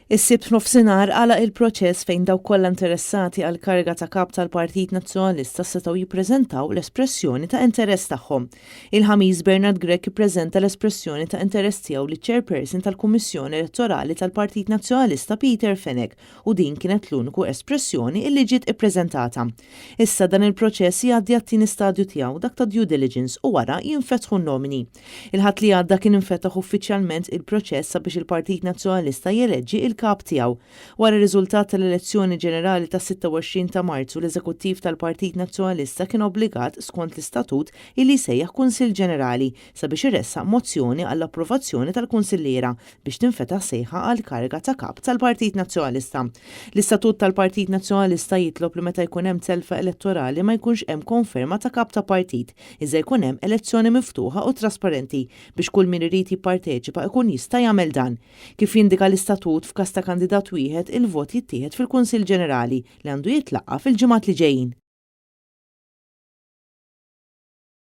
Is-sibt f'nofsinhar għalaq il-proċess fejn dawk kollha interessati għal kariga ta' kap tal-Partit Nazzjonalista setgħu jippreżentaw l-espressjoni ta' interess tagħhom. Il-ħamis Bernard Gregg ippreżenta l-espressjoni ta' interess tiegħu liċ-chairperson tal-Kummissjoni Elettorali tal-Partit Nazzjonalista Peter Fenech u din kienet l-uniku espressjoni li ġiet ippreżentata. Issa dan il-proċess jgħaddi għat-tieni stadju tiegħu dak ta' due diligence u wara jinfetħu n-nomini. Il-ħadd li għadda kien infetaħ uffiċjalment il-proċess sabiex il-Partit Nazzjonalista jeleġġi il-kap tiegħu. Wara r-riżultat tal-elezzjoni ġenerali ta' 26 ta' Marzu l-Eżekuttiv tal-Partit Nazzjonalista kien obbligat skont l-istatut illi jsejjaħ Kunsill Ġenerali sabiex iressaq mozzjoni għall-approvazzjoni tal-Kunsilliera biex tinfetaħ sejħa għal kariga ta' kap tal-Partit Nazzjonalista. L-Istatut tal-Partit Nazzjonalista jitlob li meta jkun hemm telfa elettorali ma jkunx hemm konferma ta' kap ta' partit, iżda jkun hemm elezzjoni miftuħa u trasparenti biex kull min irid jipparteċipa jkun jista' jagħmel dan. Kif jindika l-istatut f'każ ta' kandidat wieħed il-vot jittieħed fil-Kunsill Ġenerali li għandu jitlaqqa fil-ġimgħat li ġejjin.